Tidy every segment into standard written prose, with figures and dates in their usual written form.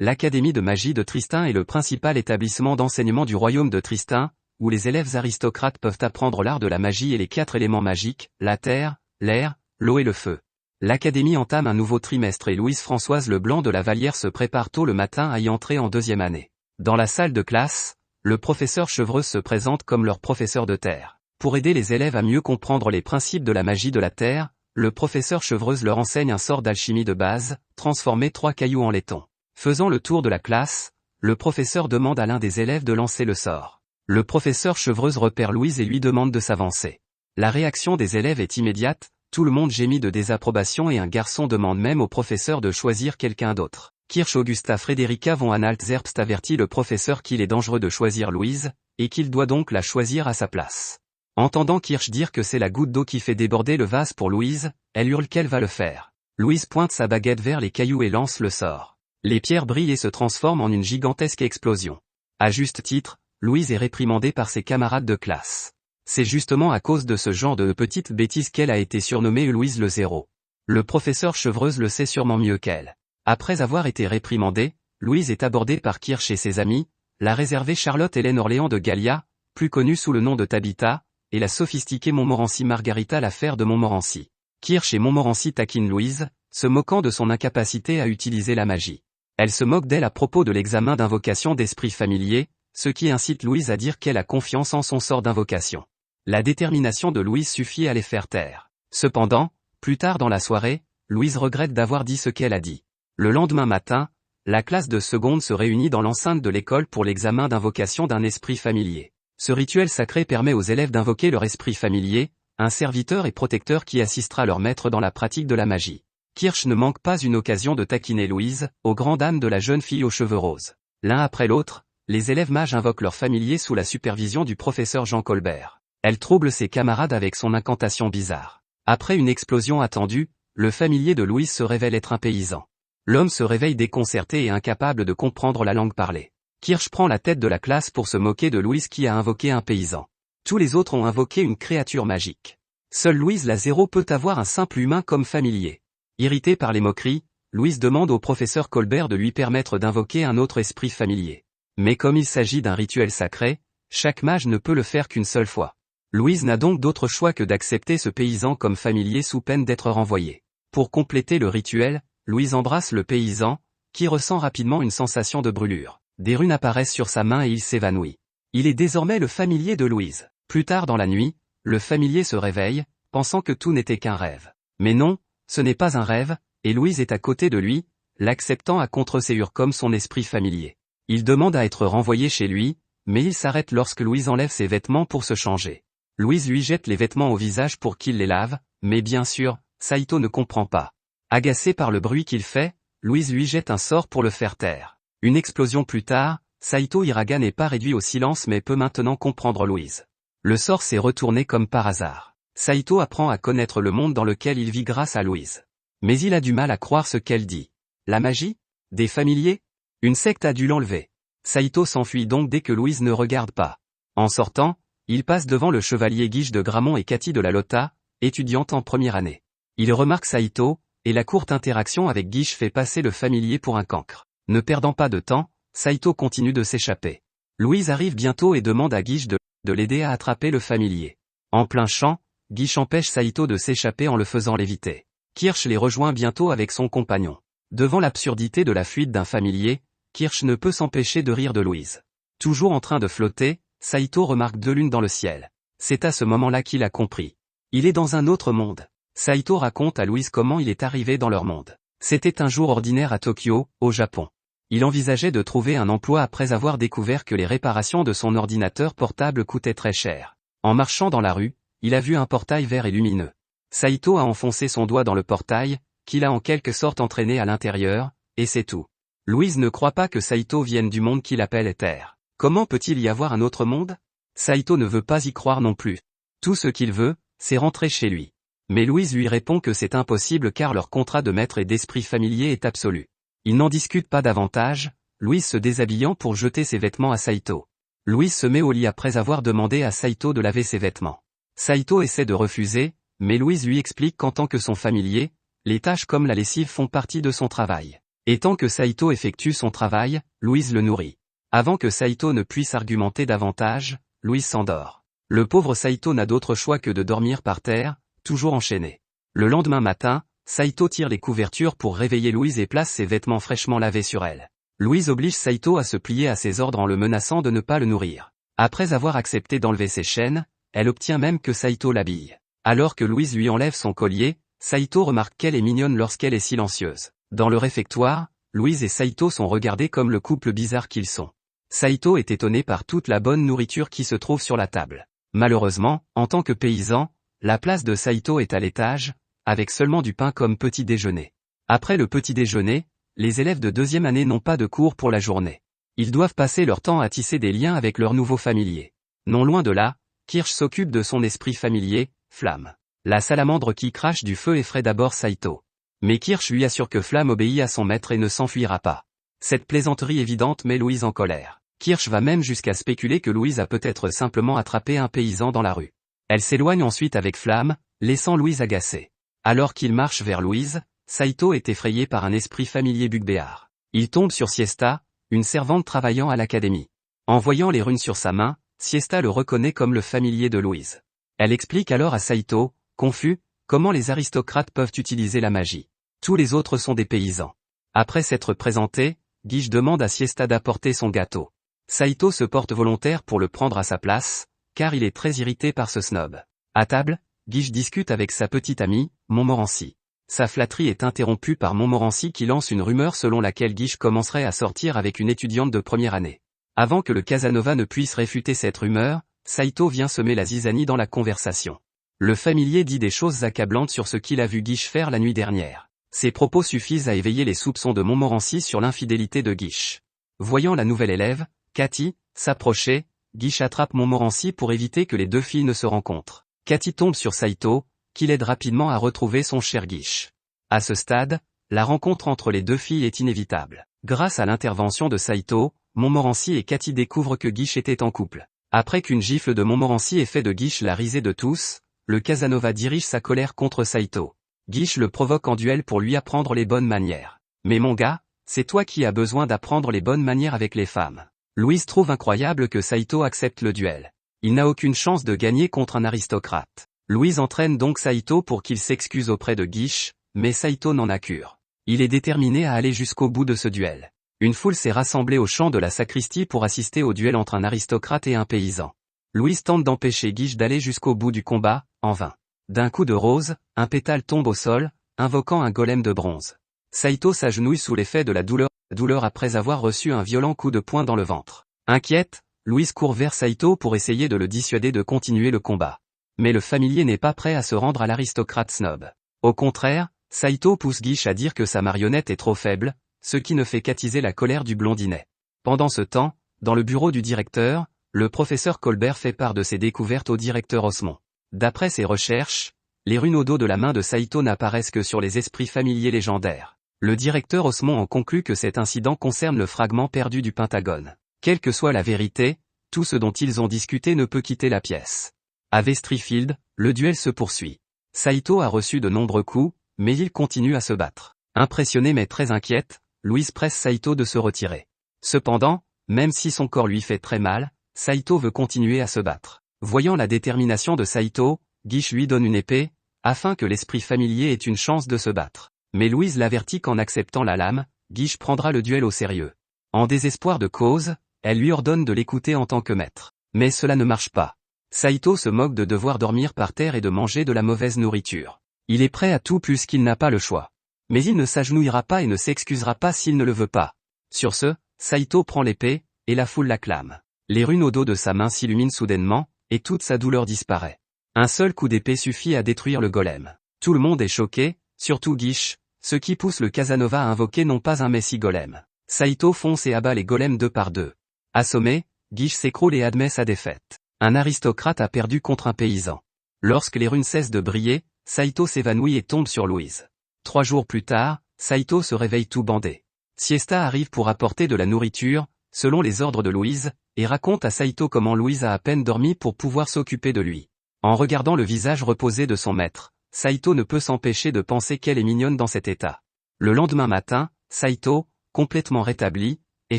L'Académie de magie de Tristan est le principal établissement d'enseignement du royaume de Tristan, où les élèves aristocrates peuvent apprendre l'art de la magie et les 4 éléments magiques, la terre, l'air, l'eau et le feu. L'Académie entame un nouveau trimestre et Louise-Françoise Leblanc de la Vallière se prépare tôt le matin à y entrer en 2e année. Dans la salle de classe, le professeur Chevreuse se présente comme leur professeur de terre. Pour aider les élèves à mieux comprendre les principes de la magie de la terre, le professeur Chevreuse leur enseigne un sort d'alchimie de base, transformer 3 cailloux en laiton. Faisant le tour de la classe, le professeur demande à l'un des élèves de lancer le sort. Le professeur Chevreuse repère Louise et lui demande de s'avancer. La réaction des élèves est immédiate, tout le monde gémit de désapprobation et un garçon demande même au professeur de choisir quelqu'un d'autre. Kirsch Augusta Frederica von Anhalt-Zerbst avertit le professeur qu'il est dangereux de choisir Louise, et qu'il doit donc la choisir à sa place. Entendant Kirsch dire que c'est la goutte d'eau qui fait déborder le vase pour Louise, elle hurle qu'elle va le faire. Louise pointe sa baguette vers les cailloux et lance le sort. Les pierres brillent et se transforment en une gigantesque explosion. À juste titre, Louise est réprimandée par ses camarades de classe. C'est justement à cause de ce genre de petites bêtises qu'elle a été surnommée Louise le Zéro. Le professeur Chevreuse le sait sûrement mieux qu'elle. Après avoir été réprimandée, Louise est abordée par Kirsch et ses amis, la réservée Charlotte-Hélène Orléans de Gallia, plus connue sous le nom de Tabitha, et la sophistiquée Montmorency Margarita l'affaire de Montmorency. Kirsch et Montmorency taquinent Louise, se moquant de son incapacité à utiliser la magie. Elle se moque d'elle à propos de l'examen d'invocation d'esprit familier, ce qui incite Louise à dire qu'elle a confiance en son sort d'invocation. La détermination de Louise suffit à les faire taire. Cependant, plus tard dans la soirée, Louise regrette d'avoir dit ce qu'elle a dit. Le lendemain matin, la classe de seconde se réunit dans l'enceinte de l'école pour l'examen d'invocation d'un esprit familier. Ce rituel sacré permet aux élèves d'invoquer leur esprit familier, un serviteur et protecteur qui assistera leur maître dans la pratique de la magie. Kirsch ne manque pas une occasion de taquiner Louise, aux grandes dames de la jeune fille aux cheveux roses. L'un après l'autre, les élèves mages invoquent leur familier sous la supervision du professeur Jean Colbert. Elle trouble ses camarades avec son incantation bizarre. Après une explosion attendue, le familier de Louise se révèle être un paysan. L'homme se réveille déconcerté et incapable de comprendre la langue parlée. Kirsch prend la tête de la classe pour se moquer de Louise qui a invoqué un paysan. Tous les autres ont invoqué une créature magique. Seule Louise la Zéro peut avoir un simple humain comme familier. Irritée par les moqueries, Louise demande au professeur Colbert de lui permettre d'invoquer un autre esprit familier. Mais comme il s'agit d'un rituel sacré, chaque mage ne peut le faire qu'une seule fois. Louise n'a donc d'autre choix que d'accepter ce paysan comme familier sous peine d'être renvoyée. Pour compléter le rituel, Louise embrasse le paysan, qui ressent rapidement une sensation de brûlure. Des runes apparaissent sur sa main et il s'évanouit. Il est désormais le familier de Louise. Plus tard dans la nuit, le familier se réveille, pensant que tout n'était qu'un rêve. Mais non, ce n'est pas un rêve, et Louise est à côté de lui, l'acceptant à contre-séure comme son esprit familier. Il demande à être renvoyé chez lui, mais il s'arrête lorsque Louise enlève ses vêtements pour se changer. Louise lui jette les vêtements au visage pour qu'il les lave, mais bien sûr, Saito ne comprend pas. Agacée par le bruit qu'il fait, Louise lui jette un sort pour le faire taire. Une explosion plus tard, Saito Hiraga n'est pas réduit au silence mais peut maintenant comprendre Louise. Le sort s'est retourné comme par hasard. Saito apprend à connaître le monde dans lequel il vit grâce à Louise. Mais il a du mal à croire ce qu'elle dit. La magie? Des familiers? Une secte a dû l'enlever. Saito s'enfuit donc dès que Louise ne regarde pas. En sortant, il passe devant le chevalier Guiche de Gramont et Cathy de la Lota, étudiante en première année. Il remarque Saito, et la courte interaction avec Guiche fait passer le familier pour un cancre. Ne perdant pas de temps, Saito continue de s'échapper. Louise arrive bientôt et demande à Guiche de l'aider à attraper le familier. En plein champ, Guiche empêche Saito de s'échapper en le faisant léviter. Kirsch les rejoint bientôt avec son compagnon. Devant l'absurdité de la fuite d'un familier, Kirsch ne peut s'empêcher de rire de Louise. Toujours en train de flotter, Saito remarque 2 lunes dans le ciel. C'est à ce moment-là qu'il a compris. Il est dans un autre monde. Saito raconte à Louise comment il est arrivé dans leur monde. C'était un jour ordinaire à Tokyo, au Japon. Il envisageait de trouver un emploi après avoir découvert que les réparations de son ordinateur portable coûtaient très cher. En marchant dans la rue, il a vu un portail vert et lumineux. Saito a enfoncé son doigt dans le portail, qu'il a en quelque sorte entraîné à l'intérieur, et c'est tout. Louise ne croit pas que Saito vienne du monde qu'il appelle Terre. Comment peut-il y avoir un autre monde? Saito ne veut pas y croire non plus. Tout ce qu'il veut, c'est rentrer chez lui. Mais Louise lui répond que c'est impossible car leur contrat de maître et d'esprit familier est absolu. Ils n'en discutent pas davantage, Louise se déshabillant pour jeter ses vêtements à Saito. Louise se met au lit après avoir demandé à Saito de laver ses vêtements. Saito essaie de refuser, mais Louise lui explique qu'en tant que son familier, les tâches comme la lessive font partie de son travail. Et tant que Saito effectue son travail, Louise le nourrit. Avant que Saito ne puisse argumenter davantage, Louise s'endort. Le pauvre Saito n'a d'autre choix que de dormir par terre, toujours enchaîné. Le lendemain matin, Saito tire les couvertures pour réveiller Louise et place ses vêtements fraîchement lavés sur elle. Louise oblige Saito à se plier à ses ordres en le menaçant de ne pas le nourrir. Après avoir accepté d'enlever ses chaînes, elle obtient même que Saito l'habille. Alors que Louise lui enlève son collier, Saito remarque qu'elle est mignonne lorsqu'elle est silencieuse. Dans le réfectoire, Louise et Saito sont regardés comme le couple bizarre qu'ils sont. Saito est étonné par toute la bonne nourriture qui se trouve sur la table. Malheureusement, en tant que paysan, la place de Saito est à l'étage, avec seulement du pain comme petit déjeuner. Après le petit déjeuner, les élèves de deuxième année n'ont pas de cours pour la journée. Ils doivent passer leur temps à tisser des liens avec leurs nouveaux familiers. Non loin de là, Kirsch s'occupe de son esprit familier, Flamme. La salamandre qui crache du feu effraie d'abord Saito. Mais Kirsch lui assure que Flamme obéit à son maître et ne s'enfuira pas. Cette plaisanterie évidente met Louise en colère. Kirsch va même jusqu'à spéculer que Louise a peut-être simplement attrapé un paysan dans la rue. Elle s'éloigne ensuite avec Flamme, laissant Louise agacée. Alors qu'il marche vers Louise, Saito est effrayé par un esprit familier bugbéard. Il tombe sur Siesta, une servante travaillant à l'académie. En voyant les runes sur sa main, Siesta le reconnaît comme le familier de Louise. Elle explique alors à Saito, confus, comment les aristocrates peuvent utiliser la magie. Tous les autres sont des paysans. Après s'être présenté, Guiche demande à Siesta d'apporter son gâteau. Saito se porte volontaire pour le prendre à sa place, car il est très irrité par ce snob. À table, Guiche discute avec sa petite amie, Montmorency. Sa flatterie est interrompue par Montmorency qui lance une rumeur selon laquelle Guiche commencerait à sortir avec une étudiante de première année. Avant que le Casanova ne puisse réfuter cette rumeur, Saito vient semer la zizanie dans la conversation. Le familier dit des choses accablantes sur ce qu'il a vu Guiche faire la nuit dernière. Ces propos suffisent à éveiller les soupçons de Montmorency sur l'infidélité de Guiche. Voyant la nouvelle élève, Cathy, s'approcher, Guiche attrape Montmorency pour éviter que les deux filles ne se rencontrent. Cathy tombe sur Saito, qui l'aide rapidement à retrouver son cher Guiche. À ce stade, la rencontre entre les deux filles est inévitable. Grâce à l'intervention de Saito, Montmorency et Cathy découvrent que Guiche était en couple. Après qu'une gifle de Montmorency ait fait de Guiche la risée de tous, le Casanova dirige sa colère contre Saito. Guiche le provoque en duel pour lui apprendre les bonnes manières. Mais mon gars, c'est toi qui as besoin d'apprendre les bonnes manières avec les femmes. Louise trouve incroyable que Saito accepte le duel. Il n'a aucune chance de gagner contre un aristocrate. Louise entraîne donc Saito pour qu'il s'excuse auprès de Guiche, mais Saito n'en a cure. Il est déterminé à aller jusqu'au bout de ce duel. Une foule s'est rassemblée au champ de la sacristie pour assister au duel entre un aristocrate et un paysan. Louise tente d'empêcher Guiche d'aller jusqu'au bout du combat, en vain. D'un coup de rose, un pétale tombe au sol, invoquant un golem de bronze. Saito s'agenouille sous l'effet de la douleur après avoir reçu un violent coup de poing dans le ventre. Inquiète, Louise court vers Saito pour essayer de le dissuader de continuer le combat. Mais le familier n'est pas prêt à se rendre à l'aristocrate snob. Au contraire, Saito pousse Guiche à dire que sa marionnette est trop faible, ce qui ne fait qu'attiser la colère du blondinet. Pendant ce temps, dans le bureau du directeur, le professeur Colbert fait part de ses découvertes au directeur Osmond. D'après ses recherches, les runes au dos de la main de Saito n'apparaissent que sur les esprits familiers légendaires. Le directeur Osmond en conclut que cet incident concerne le fragment perdu du Pentagone. Quelle que soit la vérité, tout ce dont ils ont discuté ne peut quitter la pièce. À Vestrifield, le duel se poursuit. Saito a reçu de nombreux coups, mais il continue à se battre. Impressionnée mais très inquiète, Louise presse Saito de se retirer. Cependant, même si son corps lui fait très mal, Saito veut continuer à se battre. Voyant la détermination de Saito, Guiche lui donne une épée, afin que l'esprit familier ait une chance de se battre. Mais Louise l'avertit qu'en acceptant la lame, Guiche prendra le duel au sérieux. En désespoir de cause, elle lui ordonne de l'écouter en tant que maître. Mais cela ne marche pas. Saito se moque de devoir dormir par terre et de manger de la mauvaise nourriture. Il est prêt à tout puisqu'il n'a pas le choix. Mais il ne s'agenouillera pas et ne s'excusera pas s'il ne le veut pas. Sur ce, Saito prend l'épée, et la foule l'acclame. Les runes au dos de sa main s'illuminent soudainement, et toute sa douleur disparaît. Un seul coup d'épée suffit à détruire le golem. Tout le monde est choqué, surtout Guiche, ce qui pousse le Casanova à invoquer non pas un messie golem. Saito fonce et abat les golems deux par deux. Assommé, Guiche s'écroule et admet sa défaite. Un aristocrate a perdu contre un paysan. Lorsque les runes cessent de briller, Saito s'évanouit et tombe sur Louise. 3 jours plus tard, Saito se réveille tout bandé. Siesta arrive pour apporter de la nourriture, selon les ordres de Louise, et raconte à Saito comment Louise a à peine dormi pour pouvoir s'occuper de lui. En regardant le visage reposé de son maître, Saito ne peut s'empêcher de penser qu'elle est mignonne dans cet état. Le lendemain matin, Saito, complètement rétabli, est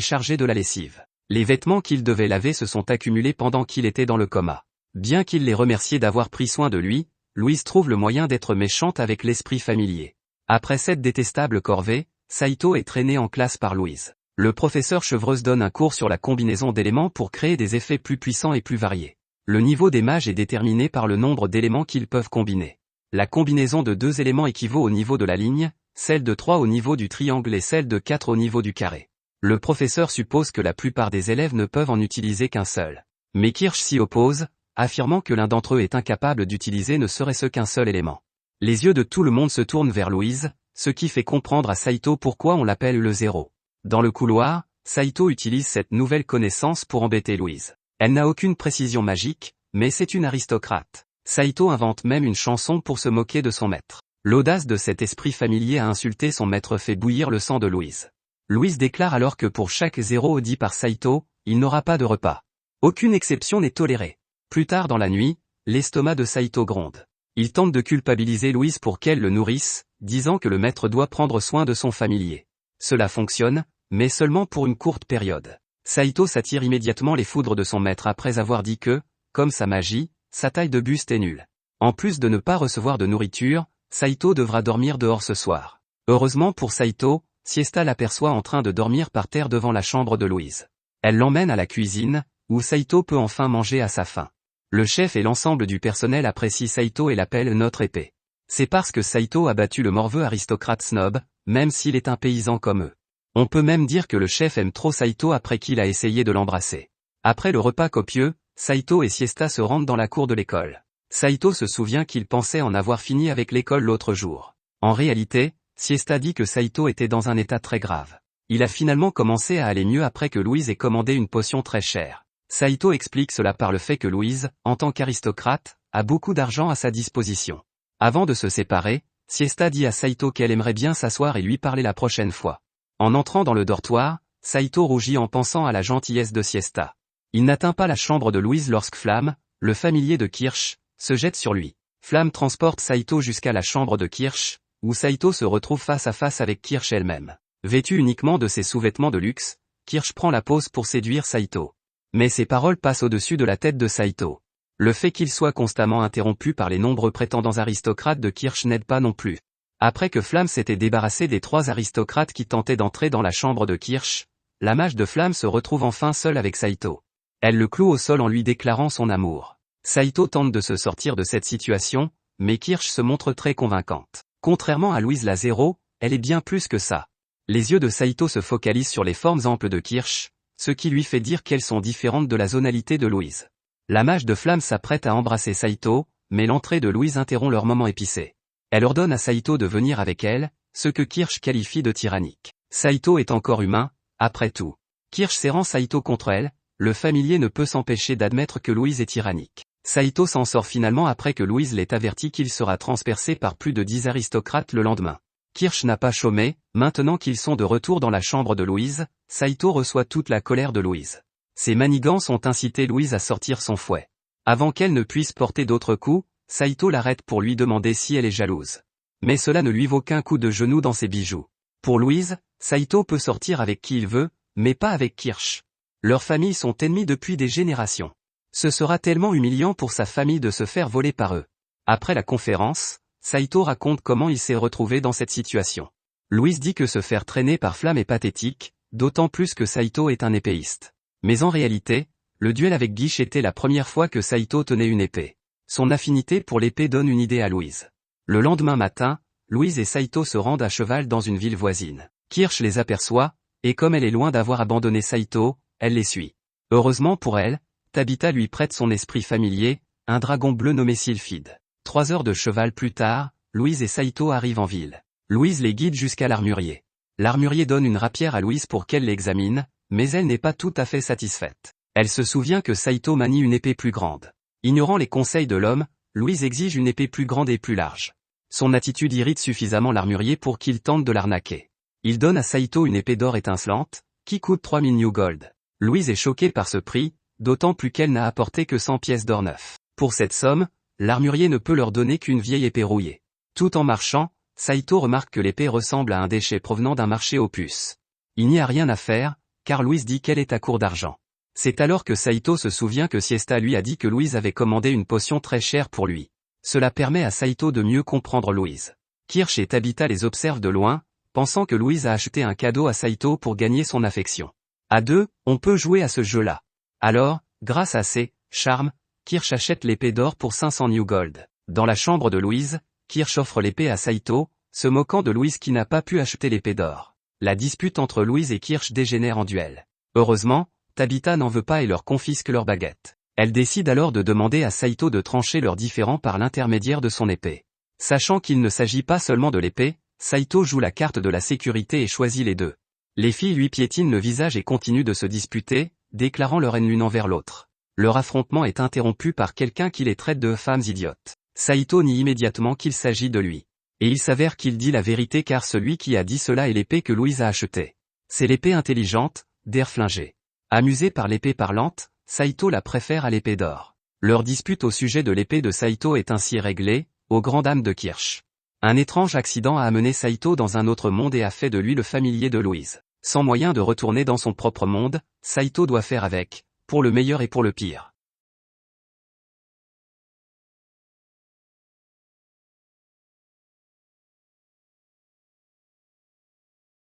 chargé de la lessive. Les vêtements qu'il devait laver se sont accumulés pendant qu'il était dans le coma. Bien qu'il les remercie d'avoir pris soin de lui, Louise trouve le moyen d'être méchante avec l'esprit familier. Après cette détestable corvée, Saito est traîné en classe par Louise. Le professeur Chevreuse donne un cours sur la combinaison d'éléments pour créer des effets plus puissants et plus variés. Le niveau des mages est déterminé par le nombre d'éléments qu'ils peuvent combiner. La combinaison de 2 éléments équivaut au niveau de la ligne, celle de 3 au niveau du triangle et celle de 4 au niveau du carré. Le professeur suppose que la plupart des élèves ne peuvent en utiliser qu'un seul. Mais Kirsch s'y oppose, affirmant que l'un d'entre eux est incapable d'utiliser ne serait-ce qu'un seul élément. Les yeux de tout le monde se tournent vers Louise, ce qui fait comprendre à Saito pourquoi on l'appelle le zéro. Dans le couloir, Saito utilise cette nouvelle connaissance pour embêter Louise. Elle n'a aucune précision magique, mais c'est une aristocrate. Saito invente même une chanson pour se moquer de son maître. L'audace de cet esprit familier à insulter son maître fait bouillir le sang de Louise. Louise déclare alors que pour chaque zéro dit par Saito, il n'aura pas de repas. Aucune exception n'est tolérée. Plus tard dans la nuit, l'estomac de Saito gronde. Il tente de culpabiliser Louise pour qu'elle le nourrisse, disant que le maître doit prendre soin de son familier. Cela fonctionne, mais seulement pour une courte période. Saito s'attire immédiatement les foudres de son maître après avoir dit que, comme sa magie, sa taille de buste est nulle. En plus de ne pas recevoir de nourriture, Saito devra dormir dehors ce soir. Heureusement pour Saito, Siesta l'aperçoit en train de dormir par terre devant la chambre de Louise. Elle l'emmène à la cuisine, où Saito peut enfin manger à sa faim. Le chef et l'ensemble du personnel apprécient Saito et l'appellent notre épée. C'est parce que Saito a battu le morveux aristocrate snob, même s'il est un paysan comme eux. On peut même dire que le chef aime trop Saito après qu'il a essayé de l'embrasser. Après le repas copieux, Saito et Siesta se rendent dans la cour de l'école. Saito se souvient qu'il pensait en avoir fini avec l'école l'autre jour. En réalité, Siesta dit que Saito était dans un état très grave. Il a finalement commencé à aller mieux après que Louise ait commandé une potion très chère. Saito explique cela par le fait que Louise, en tant qu'aristocrate, a beaucoup d'argent à sa disposition. Avant de se séparer, Siesta dit à Saito qu'elle aimerait bien s'asseoir et lui parler la prochaine fois. En entrant dans le dortoir, Saito rougit en pensant à la gentillesse de Siesta. Il n'atteint pas la chambre de Louise lorsque Flamme, le familier de Kirsch, se jette sur lui. Flamme transporte Saito jusqu'à la chambre de Kirsch, où Saito se retrouve face à face avec Kirsch elle-même. Vêtue uniquement de ses sous-vêtements de luxe, Kirsch prend la pose pour séduire Saito. Mais ses paroles passent au-dessus de la tête de Saito. Le fait qu'il soit constamment interrompu par les nombreux prétendants aristocrates de Kirsch n'aide pas non plus. Après que Flamme s'était débarrassé des 3 aristocrates qui tentaient d'entrer dans la chambre de Kirsch, la mage de Flamme se retrouve enfin seule avec Saito. Elle le cloue au sol en lui déclarant son amour. Saito tente de se sortir de cette situation, mais Kirsch se montre très convaincante. Contrairement à Louise la Zéro, elle est bien plus que ça. Les yeux de Saito se focalisent sur les formes amples de Kirsch, ce qui lui fait dire qu'elles sont différentes de la zonalité de Louise. La mage de Flamme s'apprête à embrasser Saito, mais l'entrée de Louise interrompt leur moment épicé. Elle ordonne à Saito de venir avec elle, ce que Kirsch qualifie de tyrannique. Saito est encore humain, après tout. Kirsch serrant Saito contre elle, le familier ne peut s'empêcher d'admettre que Louise est tyrannique. Saito s'en sort finalement après que Louise l'ait averti qu'il sera transpercé par plus de 10 aristocrates le lendemain. Kirsch n'a pas chômé, maintenant qu'ils sont de retour dans la chambre de Louise, Saito reçoit toute la colère de Louise. Ses manigances ont incité Louise à sortir son fouet. Avant qu'elle ne puisse porter d'autres coups, Saito l'arrête pour lui demander si elle est jalouse. Mais cela ne lui vaut qu'un coup de genou dans ses bijoux. Pour Louise, Saito peut sortir avec qui il veut, mais pas avec Kirsch. Leurs familles sont ennemies depuis des générations. Ce sera tellement humiliant pour sa famille de se faire voler par eux. Après la conférence, Saito raconte comment il s'est retrouvé dans cette situation. Louise dit que se faire traîner par Flamme est pathétique, d'autant plus que Saito est un épéiste. Mais en réalité, le duel avec Guiche était la première fois que Saito tenait une épée. Son affinité pour l'épée donne une idée à Louise. Le lendemain matin, Louise et Saito se rendent à cheval dans une ville voisine. Kirsch les aperçoit, et comme elle est loin d'avoir abandonné Saito, elle les suit. Heureusement pour elle, Tabitha lui prête son esprit familier, un dragon bleu nommé Sylphide. 3 heures de cheval plus tard, Louise et Saito arrivent en ville. Louise les guide jusqu'à l'armurier. L'armurier donne une rapière à Louise pour qu'elle l'examine, mais elle n'est pas tout à fait satisfaite. Elle se souvient que Saito manie une épée plus grande. Ignorant les conseils de l'homme, Louise exige une épée plus grande et plus large. Son attitude irrite suffisamment l'armurier pour qu'il tente de l'arnaquer. Il donne à Saito une épée d'or étincelante, qui coûte 3000 new gold. Louise est choquée par ce prix, d'autant plus qu'elle n'a apporté que 100 pièces d'or neuf. Pour cette somme, l'armurier ne peut leur donner qu'une vieille épée rouillée. Tout en marchant, Saito remarque que l'épée ressemble à un déchet provenant d'un marché aux puces. Il n'y a rien à faire, car Louise dit qu'elle est à court d'argent. C'est alors que Saito se souvient que Siesta lui a dit que Louise avait commandé une potion très chère pour lui. Cela permet à Saito de mieux comprendre Louise. Kirsch et Tabitha les observent de loin, pensant que Louise a acheté un cadeau à Saito pour gagner son affection. À deux, on peut jouer à ce jeu-là. Alors, grâce à ses charmes, Kirsch achète l'épée d'or pour 500 new gold. Dans la chambre de Louise, Kirsch offre l'épée à Saito, se moquant de Louise qui n'a pas pu acheter l'épée d'or. La dispute entre Louise et Kirsch dégénère en duel. Heureusement, Tabitha n'en veut pas et leur confisque leur baguette. Elle décide alors de demander à Saito de trancher leurs différends par l'intermédiaire de son épée. Sachant qu'il ne s'agit pas seulement de l'épée, Saito joue la carte de la sécurité et choisit les deux. Les filles lui piétinent le visage et continuent de se disputer, déclarant leur haine l'une envers l'autre. Leur affrontement est interrompu par quelqu'un qui les traite de femmes idiotes. Saito nie immédiatement qu'il s'agit de lui. Et il s'avère qu'il dit la vérité car celui qui a dit cela est l'épée que Louise a achetée. C'est l'épée intelligente, d'Airflinger. Amusé par l'épée parlante, Saito la préfère à l'épée d'or. Leur dispute au sujet de l'épée de Saito est ainsi réglée, aux grandes dames de Kirsch. Un étrange accident a amené Saito dans un autre monde et a fait de lui le familier de Louise. Sans moyen de retourner dans son propre monde, Saito doit faire avec, pour le meilleur et pour le pire.